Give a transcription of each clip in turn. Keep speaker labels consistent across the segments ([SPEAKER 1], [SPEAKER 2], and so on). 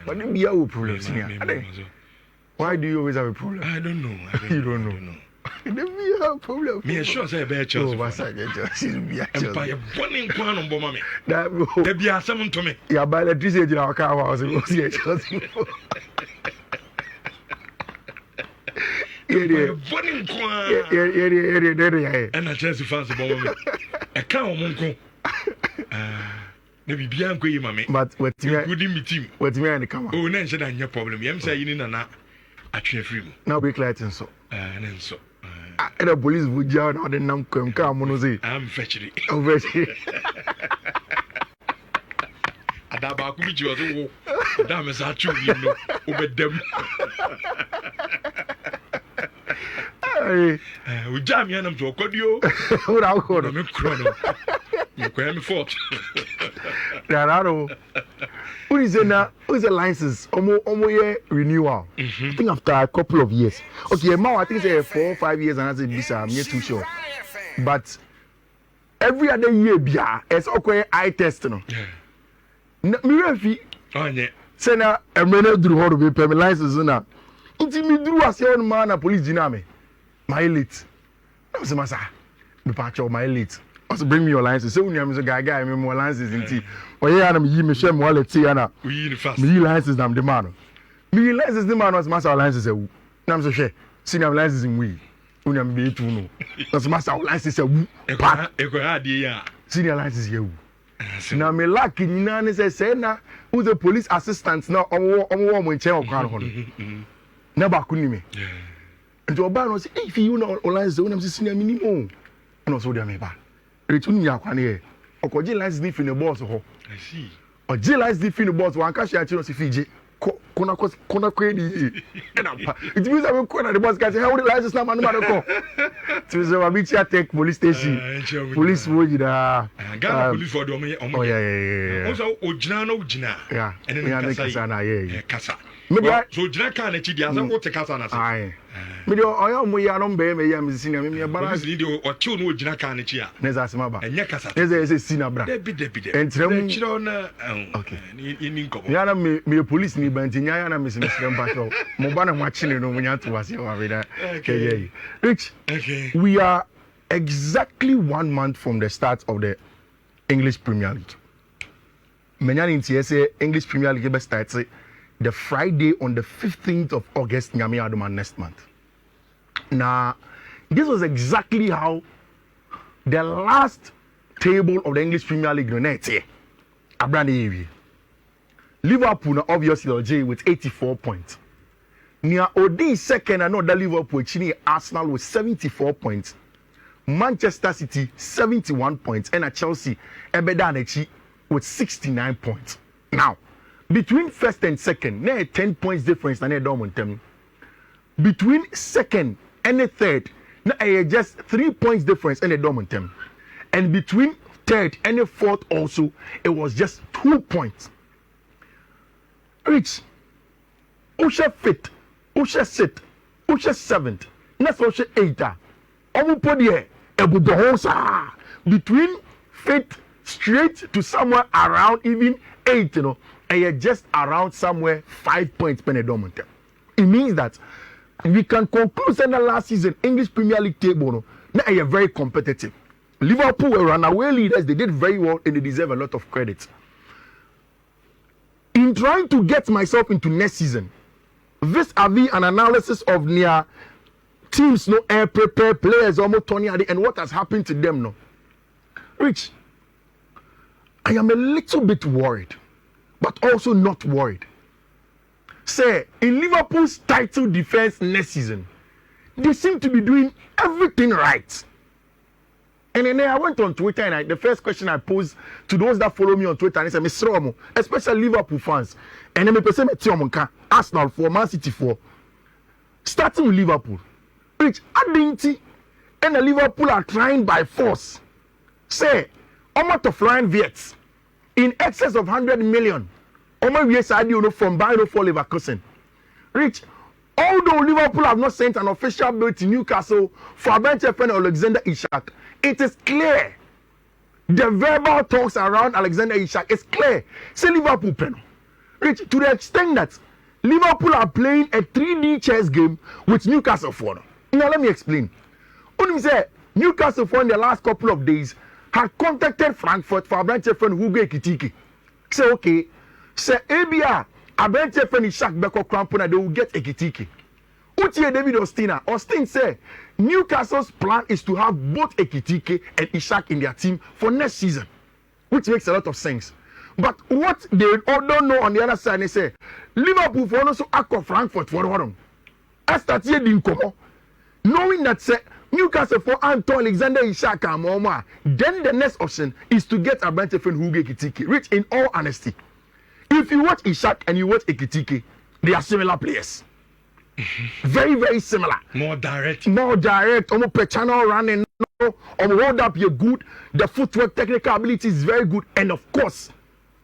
[SPEAKER 1] But then be our problem, senior. Why do you always have a problem?
[SPEAKER 2] I don't know.
[SPEAKER 1] You don't know. Then we have a problem.
[SPEAKER 2] Me sure say be a chance.
[SPEAKER 1] Oh, what's that? Be a chance.
[SPEAKER 2] Empire burning kwan on bomb me.
[SPEAKER 1] That
[SPEAKER 2] be a summon to me.
[SPEAKER 1] Yeah, by electricity in our car house. See a chance.
[SPEAKER 2] Burning kwan. And a chance to fast bomb me. A cow monko. Maybe be uncle, mammy.
[SPEAKER 1] But what you
[SPEAKER 2] couldn't meet him.
[SPEAKER 1] What's me and come?
[SPEAKER 2] Oh, then said I your problem. I'm saying in an actually free.
[SPEAKER 1] Now be clear and so.
[SPEAKER 2] And then so.
[SPEAKER 1] And the police would yell out and now come on say.
[SPEAKER 2] I'm fetching it.
[SPEAKER 1] I'm fetching.
[SPEAKER 2] Adaba Kumiji was a damn as I choose you over them. We jam yanam to a cordio.
[SPEAKER 1] What I'll call
[SPEAKER 2] them chrono. You can fault.
[SPEAKER 1] Who is a license? Almost renewal. I think after a couple of years. Okay, now I think say 4 or 5 years and I say visa. I'm not too sure. But every other year, it's okay. I test no. Me refi.
[SPEAKER 2] Oh yeah.
[SPEAKER 1] Say na emene duru ho do be pay me license na. Inti me duru ase on man na police jina me. My late. I say masa. Me patch my late. Also bring me your license. Say unyam so guy me more license inti. Oye ya na me yi me share mo wallet ya na.
[SPEAKER 2] We yi fast.
[SPEAKER 1] Me yi license na me man. Me license the man was master license e. Na me so share. Senior license in we. Unyam be tu no. Was master license e.
[SPEAKER 2] E ko ade ya.
[SPEAKER 1] Senior license ye. Now me lucky nyina ne say na who the police assistant na omo mo nche okwan ho no. Na ba ku ni me. Nti oba no say if you know license we na say senior minimum. No so dia me ba. Retu ni akwa ne e. Okoje license ni fi ne boss ho.
[SPEAKER 2] I see.
[SPEAKER 1] Oje license ni fi ne boss wan ka share chi no say fije. Kona ko ni. It means I will call the boss guy say how the license na man no ko. To say we be take police station. Police wo jida.
[SPEAKER 2] Ghana police for the
[SPEAKER 1] oh yeah.
[SPEAKER 2] Also ojina no ojina.
[SPEAKER 1] Yeah. And then kasa na yeah.
[SPEAKER 2] Kasa.
[SPEAKER 1] So
[SPEAKER 2] ojina kan na chi dia say what kasa na say.
[SPEAKER 1] Aye. Me do oya mo ya no be me ya me senior me balance
[SPEAKER 2] ni de o chi no ojina kan na chi a.
[SPEAKER 1] Neza asema ba.
[SPEAKER 2] Enye kasa.
[SPEAKER 1] Neza say senior bra.
[SPEAKER 2] Debi.
[SPEAKER 1] Entrem
[SPEAKER 2] chiro na
[SPEAKER 1] okay.
[SPEAKER 2] Ni nkobo.
[SPEAKER 1] Ya na me police ni banti nya ya na me senior ba so. Mo ba na mo chi no mo nya to wase wa be da. Okay. Rich.
[SPEAKER 2] Okay.
[SPEAKER 1] We are exactly 1 month from the start of the English Premier League. Many say English Premier League will start the Friday on the 15th of August, Nyame Adoma next month. Now, this was exactly how the last table of the English Premier League Liverpool obviously LJ with 84 points. Near Odi second, another Liverpool, Arsenal with 74 points. Manchester City 71 points and Chelsea Ebedanechi with 69 points. Now, between first and second, there are 10 points difference and Dortmund. Between second and the third, there are just 3 points difference and Dortmund. And between third and the fourth also, it was just 2 points. Rich, Usha fifth, Usha sixth, Usha seventh, that's Usha eighth. Between fifth straight to somewhere around even 8, and you're just around somewhere 5 points per Dortmund. It means that we can conclude that last season English Premier League table now are very competitive. Liverpool were runaway leaders, they did very well and they deserve a lot of credit. In trying to get myself into next season, this vis-a-vis an analysis of near teams no air prepare players almost Tony Adi and what has happened to them no. Rich, I am a little bit worried, but also not worried. Say, in Liverpool's title defense next season, they seem to be doing everything right. And then I went on Twitter and the first question I posed to those that follow me on Twitter, and I said, Mr. Romo, especially Liverpool fans, and then I say, Arsenal for Man City for, starting with Liverpool. Which Adinti and the Liverpool are trying by force. Say, almost of flying Viets in excess of 100 million. Almost yes, I do from Bayern for Leverkusen. Rich, although Liverpool have not sent an official bill to Newcastle for Alexander Hijack, it is clear. The verbal talks around Alexander Hijack is clear. Say Liverpool pen. Rich, to the extent that Liverpool are playing a 3D chess game with Newcastle for. Now let me explain. Only say Newcastle for in the last couple of days had contacted Frankfurt for Abranche friend Hugo Ekitike. Say okay, say ABR Abranche friend Hijack Beko Krampona, they will get Ekitike. Utie David Austin say Newcastle's plan is to have both Ekitike and Hijack in their team for next season, which makes a lot of sense. But what they all don't know on the other side, they say Liverpool for also acco Frankfurt for one. I start here knowing that say Newcastle for Anton Alexander Hijack and Moma, then the next option is to get a branch friend Hugo Ekitike. Rich, in all honesty, if you watch Hijack and you watch Ekitike, they are similar players. Very, very similar.
[SPEAKER 2] More direct.
[SPEAKER 1] Almost per channel running. Hold up, you're good. The footwork, technical ability is very good, and of course,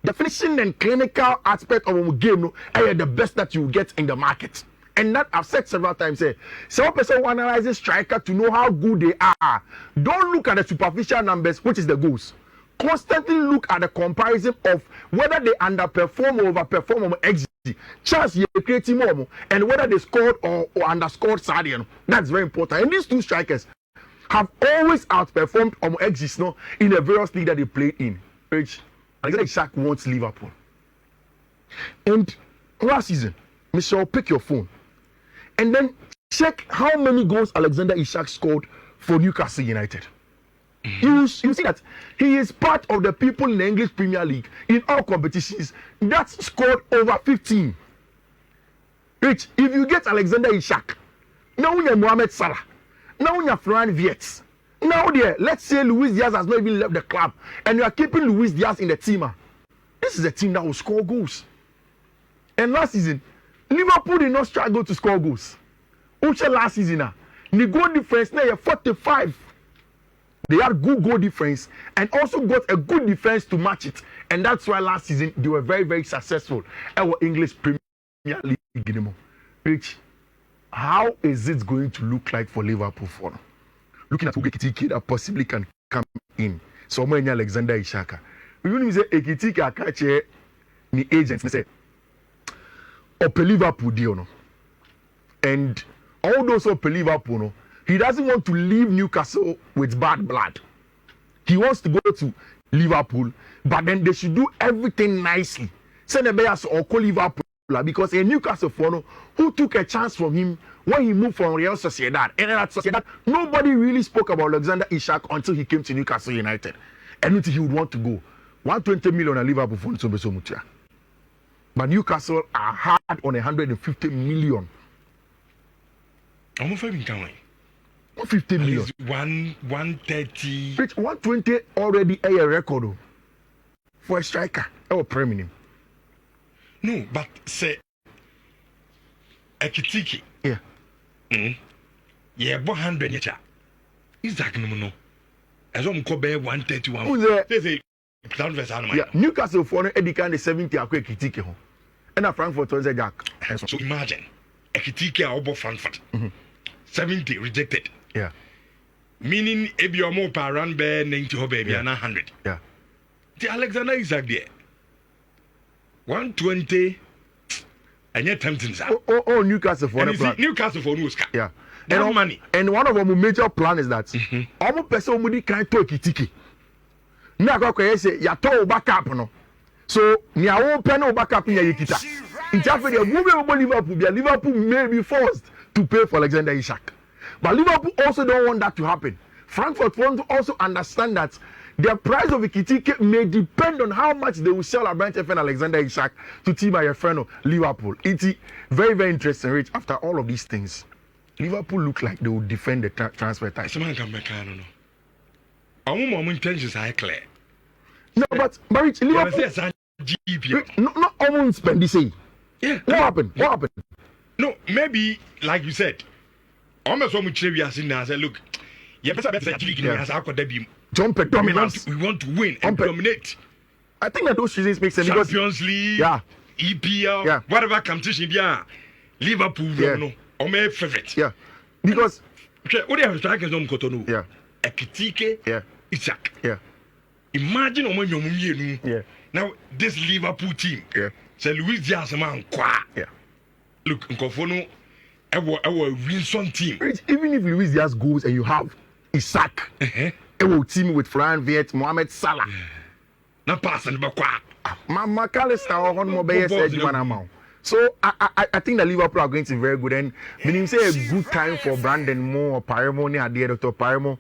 [SPEAKER 1] the finishing and clinical aspect of a game are the best that you get in the market. And that I've said several times. Some person who analyzes striker to know how good they are. Don't look at the superficial numbers, which is the goals. Constantly look at the comparison of whether they underperform or overperform on XG. Chance you creating more, and whether they scored or underscored Sadio. That's very important. And these two strikers have always outperformed on XG in the various leagues that they played in. Which Alexander Hijack wants Liverpool. And last season, Michelle, pick your phone and then check how many goals Alexander Hijack scored for Newcastle United. You see that he is part of the people in the English Premier League in all competitions that scored over 15. Rich, if you get Alexander Hijack, now we have Mohamed Salah, now we have Florian Wirtz, now there, let's say Luis Diaz has not even left the club, and you are keeping Luis Diaz in the team. This is a team that will score goals. And last season, Liverpool did not struggle to score goals. Until last season, the goal difference now is 45. They had good goal difference and also got a good defense to match it. And that's why last season they were very, very successful. Our English Premier League. Rich, how is it going to look like for Liverpool for them? Looking at who Ekitike that possibly can come in. So many Alexander Hijack. We will say Ekitike catch the agents. They say, Ope Liverpool deal. And all those Ope Liverpool, he doesn't want to leave Newcastle with bad blood. He wants to go to Liverpool, but then they should do everything nicely. Send the Bears or call Liverpool because a Newcastle fan who took a chance from him when he moved from Real Sociedad. And at Sociedad, nobody really spoke about Alexander Hijack until he came to Newcastle United. And he would want to go. 120 million at Liverpool for Mutia. But Newcastle are hard on 150 million.
[SPEAKER 2] I'm not even counting.
[SPEAKER 1] 150 million.
[SPEAKER 2] 130.
[SPEAKER 1] Rich, 120 already a record for a striker. Or premium.
[SPEAKER 2] No, but say Ekitike.
[SPEAKER 1] Yeah.
[SPEAKER 2] Yeah, 100 yacha. Exactly no. As I'm called 131.
[SPEAKER 1] Who's there?
[SPEAKER 2] They say transverse animal.
[SPEAKER 1] Yeah, Newcastle for Eddie can the 70 akwe Ekitike ho. And a Frankfurt was a Jack.
[SPEAKER 2] So imagine Ekitike over Frankfurt. 70 rejected.
[SPEAKER 1] Yeah.
[SPEAKER 2] Meaning ebi omo pa run be 90 ho baby and 100.
[SPEAKER 1] Yeah.
[SPEAKER 2] The Alexander Hijack there. 120 and yet tempting sir.
[SPEAKER 1] Oh, Newcastle for
[SPEAKER 2] Newcastle for Nuska.
[SPEAKER 1] Yeah.
[SPEAKER 2] And money.
[SPEAKER 1] And one of our major plan is that almost person who can't talk Ekitike. Now go say ya to backup no. So ni awo pen no backup ni yekita. In fact, the Liverpool may be forced to pay for Alexander Hijack. But Liverpool also don't want that to happen. Frankfurt want to also understand that the price of Ekitike may depend on how much they will sell Abraham and Alexander Hijack to team by your friend Liverpool. It's very, very interesting, Rich. After all of these things, Liverpool look like they will defend the transfer tax.
[SPEAKER 2] Someone can make no. Our intentions are clear.
[SPEAKER 1] No, but Rich, Liverpool. Not almost spend this.
[SPEAKER 2] Yeah.
[SPEAKER 1] What happened? What happened?
[SPEAKER 2] No, maybe like you said. Almost so much we are seeing now. I said, look, you better as our debut.
[SPEAKER 1] Jump at dominance.
[SPEAKER 2] We want to win and dominate.
[SPEAKER 1] I think that those seasons make sense.
[SPEAKER 2] Champions League,
[SPEAKER 1] yeah,
[SPEAKER 2] EPL,
[SPEAKER 1] yeah,
[SPEAKER 2] whatever competition, yeah, Liverpool,
[SPEAKER 1] yeah,
[SPEAKER 2] no, or my favorite,
[SPEAKER 1] yeah, because
[SPEAKER 2] what they have strikers on Cotonou,
[SPEAKER 1] yeah,
[SPEAKER 2] Ekitike,
[SPEAKER 1] yeah,
[SPEAKER 2] Hijack,
[SPEAKER 1] yeah.
[SPEAKER 2] Imagine on when you
[SPEAKER 1] yeah.
[SPEAKER 2] Now this Liverpool team,
[SPEAKER 1] yeah,
[SPEAKER 2] Say Luis Diaz man kwa.
[SPEAKER 1] Yeah.
[SPEAKER 2] Look, Nkofono, our Wilson team.
[SPEAKER 1] Even if Luis Diaz goes and you have Isaac, a team with Fran Viet, Mohamed Salah.
[SPEAKER 2] Na pass and bakwa.
[SPEAKER 1] McAllister on mobile. So I think the Liverpool are going to be very good. And when you say a good time for Brandon Moore, Paramo, Dr. Paramo,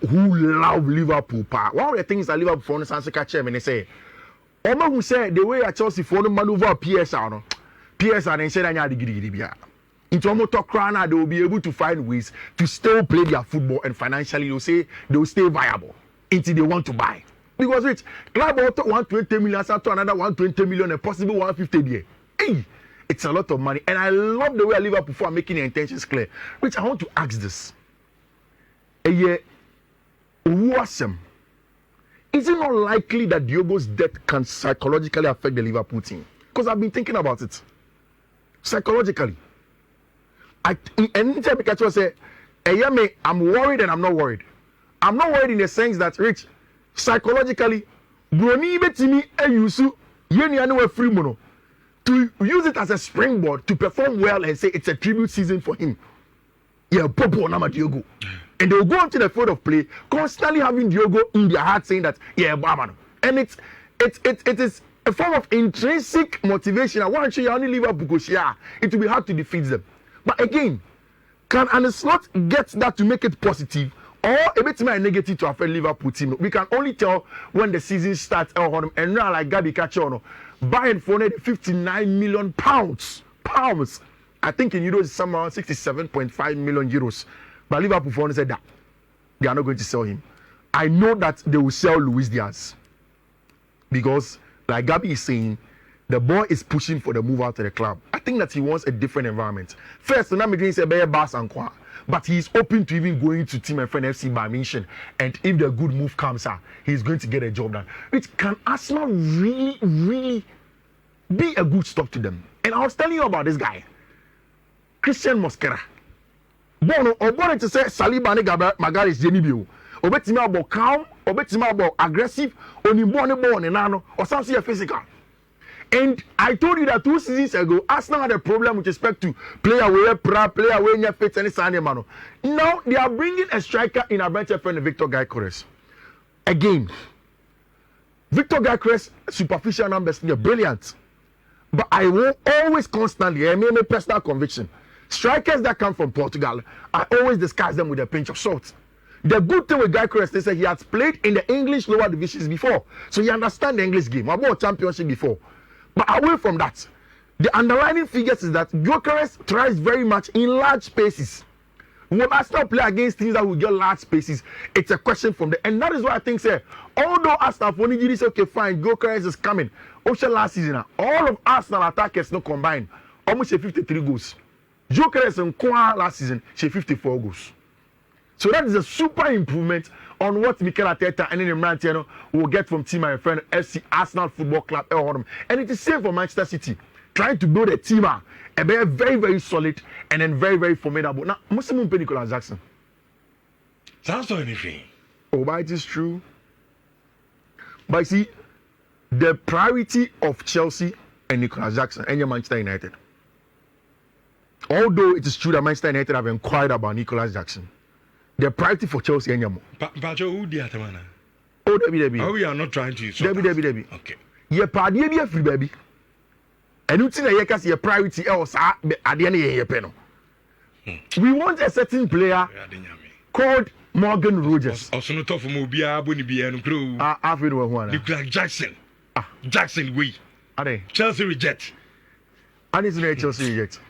[SPEAKER 1] who love Liverpool. One of the things that Liverpool for the catch them and they say, Oma who said the way at Chelsea for the maneuver PSR, PSR and said I had the into almost talk they will be able to find ways to still play their football and financially they'll stay viable until they want to buy. Because rich club out 120 million to another 120 million and possible 150 there. Hey, it's a lot of money. And I love the way Liverpool are making their intentions clear. Rich, I want to ask this. Awesome. Is it not likely that Diogo's death can psychologically affect the Liverpool team? Because I've been thinking about it. Psychologically. Anytime I catch you say, I'm worried and I'm not worried. I'm not worried in the sense that, Rich, psychologically, Brony Betimi and Yusu, Yeni Anua free mono, to use it as a springboard to perform well and say it's a tribute season for him. Yeah, Popo Nama Diogo. And they'll go onto the field of play, constantly having Diogo in their heart saying that, yeah, Barman. And it is a form of intrinsic motivation. I want to show you only Liverpool because it will be hard to defeat them. But again, can Ancelotti get that to make it positive? Or a bit more negative to affect Liverpool team. We can only tell when the season starts. And now, like Gabi Cachono, buying for £59 million. I think in euros, it's somewhere around 67.5 million euros. But Liverpool for said that they are not going to sell him. I know that they will sell Luis Diaz because, like Gabi is saying, the boy is pushing for the move out of the club. I think that he wants a different environment. First, Namidin said, Bass and Kwa. But he's open to even going to Team and Friend FC by Mission. And if the good move comes out, he's going to get a job done. Which can Arsenal really be a good stop to them? And I was telling you about this guy, Christian Mosquera. Bono, or born to say Saliba and Magalis Jenibio. Obetima about calm, Obetima about aggressive, only born and nano, or something physical. And I told you that 2 seasons ago, Arsenal had a problem with respect to player away near fit and Sunday man. Now they are bringing a striker in a bench friend Victor Gyökeres. Again, Victor Gyökeres superficial numbers, they're brilliant. But I will always constantly, I mean, my personal conviction, strikers that come from Portugal, I always discuss them with a pinch of salt. The good thing with Gyökeres is that he has played in the English lower divisions before, so he understands the English game. I've won championship before. But away from that, the underlying figures is that Gyökeres tries very much in large spaces. When Arsenal play against teams that will get large spaces, it's a question from the and that is why I think, say, although Arsenal for Nigeria say, okay, fine, Gyökeres is coming. Also last season, all of Arsenal attackers no combined, almost 53 goals. Gyökeres and Kwa last season, 54 goals. So that is a super improvement on what Mikel Arteta and Imran Tieno will get from team and friend FC Arsenal Football Club. And it is same for Manchester City, trying to build a team a very, very solid and then very, very formidable. Now, Muslim Nicolas Jackson.
[SPEAKER 2] Sounds like anything.
[SPEAKER 1] Oh, but it is true. But see, the priority of Chelsea and Nicolas Jackson and Manchester United. Although it is true that Manchester United have inquired about Nicolas Jackson, the priority for Chelsea and Yamo.
[SPEAKER 2] But who the other man?
[SPEAKER 1] Oh, Debbie.
[SPEAKER 2] Oh, we are not trying to.
[SPEAKER 1] Debbie.
[SPEAKER 2] Okay.
[SPEAKER 1] Your party be free, baby. And you think that your priority else at the end of your panel. We want a certain player called Morgan Rogers.
[SPEAKER 2] Also, not for Mobia, Bonibia, and Crew.
[SPEAKER 1] After one.
[SPEAKER 2] Nicolas Jackson. Jackson, we.
[SPEAKER 1] Are they?
[SPEAKER 2] Chelsea reject.
[SPEAKER 1] And it's not Chelsea reject.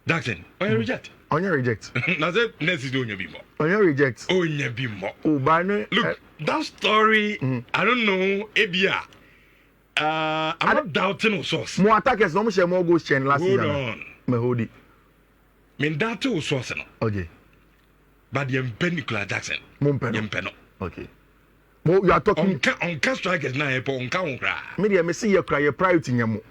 [SPEAKER 2] Jackson, on your reject.
[SPEAKER 1] On your reject.
[SPEAKER 2] Now that next is doing your bimbo.
[SPEAKER 1] On your reject.
[SPEAKER 2] Oh, your bimbo.
[SPEAKER 1] Oh, Barney.
[SPEAKER 2] Look, that story, I don't know, Ebia. I'm not doubting no source.
[SPEAKER 1] More attackers, no more goals chain last season.
[SPEAKER 2] Hold on.
[SPEAKER 1] Me hold it.
[SPEAKER 2] Mean that too source no.
[SPEAKER 1] Okay.
[SPEAKER 2] But the Nicolas Jackson.
[SPEAKER 1] Mumpeno. Okay. Well, you are talking
[SPEAKER 2] on strikers now, on counter.
[SPEAKER 1] Media, me see your cry, your priority, Yamu.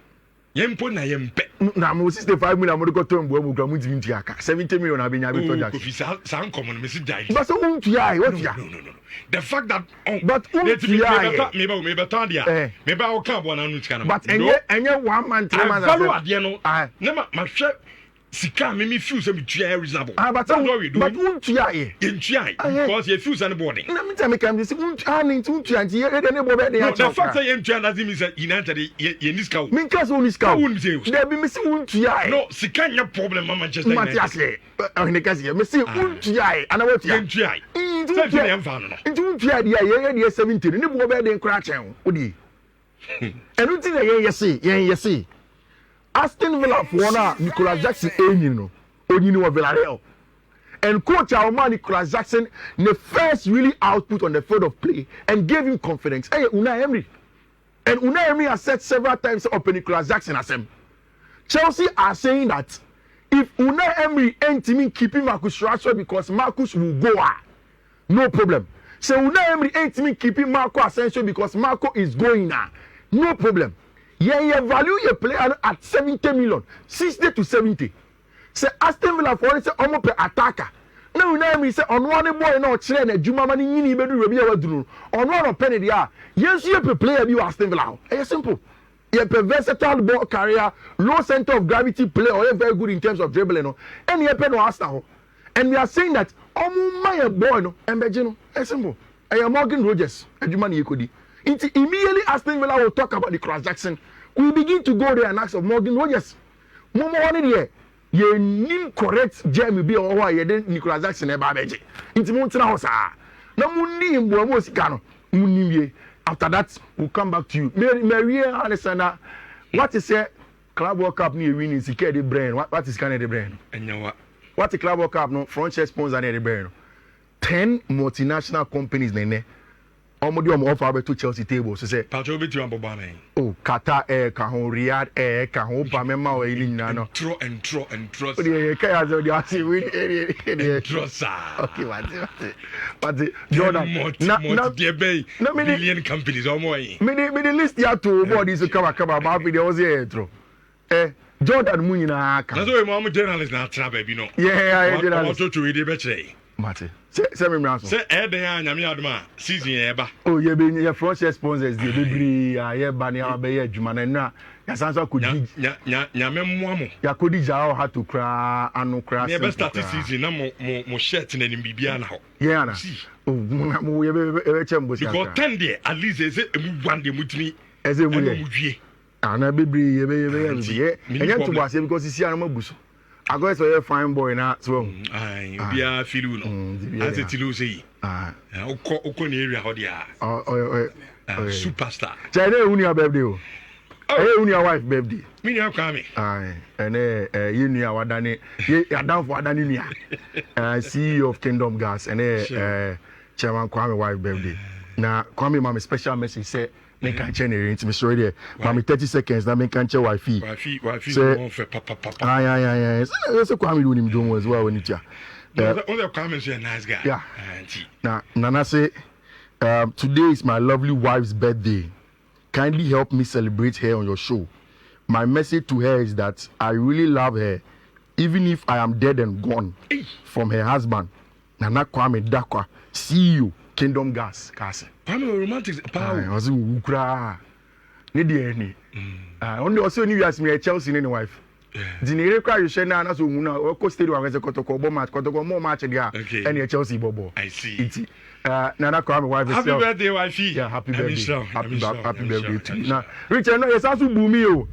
[SPEAKER 2] Yempo na yempe.
[SPEAKER 1] Na mo 65 million mo ko to mbo mu kra mu ntimi ntua 70 million abenya be to Jackson.
[SPEAKER 2] Kofi san common me sit die.
[SPEAKER 1] But so untua what ya?
[SPEAKER 2] No. The fact that
[SPEAKER 1] but untua
[SPEAKER 2] me be ton dia. Me ba o kan bo na nu tika na.
[SPEAKER 1] But enye 1 month 3 months.
[SPEAKER 2] Follow ade no. Na ma hwe sika me feel say me tua reasonable.
[SPEAKER 1] But untua ye.
[SPEAKER 2] Yentua because you feel say body.
[SPEAKER 1] Na me tell me come this untua ni untua nti ye de ne bo be de ya.
[SPEAKER 2] The fact say yentua na me say United ye niska.
[SPEAKER 1] Me nka so niska.
[SPEAKER 2] There
[SPEAKER 1] be me say untua.
[SPEAKER 2] No, sika nya problem Manchester United.
[SPEAKER 1] Matias ahine kasi me say untua ana what ya.
[SPEAKER 2] Yentua. Untua ya mfa no.
[SPEAKER 1] Untua de ye de 70 ne bo be de nkra chen. Odi. Enu ti na ye say. Aston Villa for now, Nicolas Jackson Onyini wa Villarreal. And coach our Nicolas Jackson the first really output on the field of play and gave him confidence. Hey, Unai Emery. And Unai Emery has said several times up Nicolas Jackson as him. Chelsea are saying that if Unai Emery ain't keeping Marcus Rashford because Marcus will go no problem. So Unai Emery ain't keeping Marco Asensio because Marco is going now. No problem. Yeah, value your player at 70 million, 60 to 70. Say Aston Villa for say omo pe attacker. Now you know me say on one boy no chere na adwuma ma ni nyini bedu rebi e waduru. On one penny dia. Yes you pe player bi Aston Villa. It's simple. You pe versatile ball carrier, low center of gravity player or very good in terms of dribbling no. And you pe no Arsenal. And we are saying that omo my boy no embeje no. It's simple. Morgan Rogers adwuma ni ekodi. Immediately Aston Villa will talk about the Nicolas Jackson. We begin to go there and ask of Morgan Rogers. Momo one there. You need correct Jeremy B or why you didn't Nicolas Jackson e babeje. Inti mo ntina ho sa. Na mundi mbo mo sika no. Munimie. After that we'll come back to you. Mary Alexander, what is a Club World Cup ni winning sika the brain? What is kind of the brain?
[SPEAKER 2] Enyawa.
[SPEAKER 1] What the Club World Cup no front share sponsor na the brain. 10 multinational companies nene. Omo offer to Chelsea table so say
[SPEAKER 2] Pacho be tu amboba na.
[SPEAKER 1] Oh, Qatar Air ka ho Riyadh Air ka ho pa mema o ili nyina no.
[SPEAKER 2] And draw.
[SPEAKER 1] The ka zo the asi win
[SPEAKER 2] Draw sa.
[SPEAKER 1] Okay, but Jordan
[SPEAKER 2] na billion companies omo yi.
[SPEAKER 1] Me the list ya to body so come ma be the was here throw. Jordan mu nyina aka.
[SPEAKER 2] Na so we mo journalist na tra ba bi no.
[SPEAKER 1] Yeah,
[SPEAKER 2] journalist. What to we dey be kire.
[SPEAKER 1] Mate. Say me mraso.
[SPEAKER 2] Say eden anyame aduma season e ba.
[SPEAKER 1] Oh, ye be your front sponsors dey bebre ya ba ne ya be ya adwuma na na ya sanso akodi.
[SPEAKER 2] Nyame moamo.
[SPEAKER 1] Ya kodi ja o ha to kra anu kra.
[SPEAKER 2] Ne be start season na mo shirt na ni bibia na ho.
[SPEAKER 1] Yeah na. Oh, mo ye be chembo sia.
[SPEAKER 2] Because 10 there at least say emu one dey mutimi.
[SPEAKER 1] Eze mu ye. Ana bebre ye be enye to boase because isi anu mabuso. I go so fine boy na so.
[SPEAKER 2] Bia filu no. As it tilu say. Oko ni area ho dia. Superstar.
[SPEAKER 1] China uni your birthday o. Uni your wife birthday.
[SPEAKER 2] Me ni akwa me.
[SPEAKER 1] And you ni awadane. Ye down for adane ni. CEO of Kingdom Gas and Chairman Kwame wife birthday. Na Kwame mama special message say make can change it into me sorry there. Mama 30 seconds na make can change wifi.
[SPEAKER 2] Wifi won for papa.
[SPEAKER 1] So Kwame do him do as well when it ya.
[SPEAKER 2] Only Kwame is a nice guy.
[SPEAKER 1] Yeah. Now Nana say today is my lovely wife's birthday. Kindly help me celebrate her on your show. My message to her is that I really love her even if I am dead and gone from her husband. Nana Kwame Dakwa, CEO Kingdom Gas Kase.
[SPEAKER 2] Kwame romantic power.
[SPEAKER 1] I was ukra. Ne die ni. Only also ni wiase me Chelsea ne wife. Dinere kwa you share na na so huna o ko stadium wa kotoko bo match kotoko mo match dia and Chelsea bobo.
[SPEAKER 2] I see.
[SPEAKER 1] Iti Nana Kwame wife is
[SPEAKER 2] happy birthday wifey.
[SPEAKER 1] Yeah, happy birthday. Happy birthday to you. Now Richard no yes asu bumi o.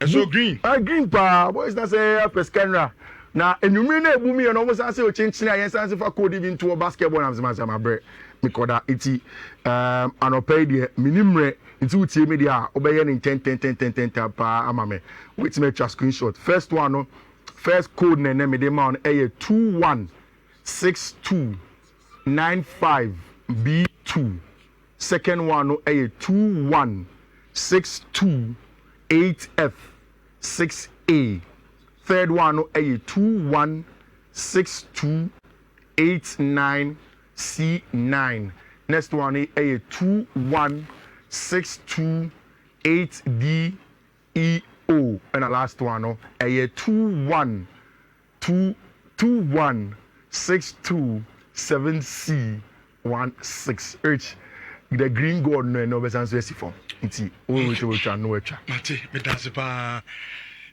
[SPEAKER 2] So green.
[SPEAKER 1] Green pa boys na say pescanra. Na enumere na ebumi no mo say o chinchina yen say for code even to basketball na my bre. Mikoda iti anopay de minimre nti utie me dia obeye ni 10 pa amame wait me try screenshot first one no first code na me de ma on 216295B2 second one no 21628F6A third one no 216289C9 next one is 21628DE8 Oh, and the last one, no, a 2-1, 2-1, 6-2, 7C, 1-6. H. The green gold no better answer for. It's always no etcha.
[SPEAKER 2] Mate, but that's a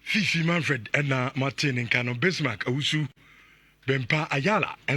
[SPEAKER 2] Fifi Manfred and Martin and Cano Bismarck, Usu, Bempa Ayala, and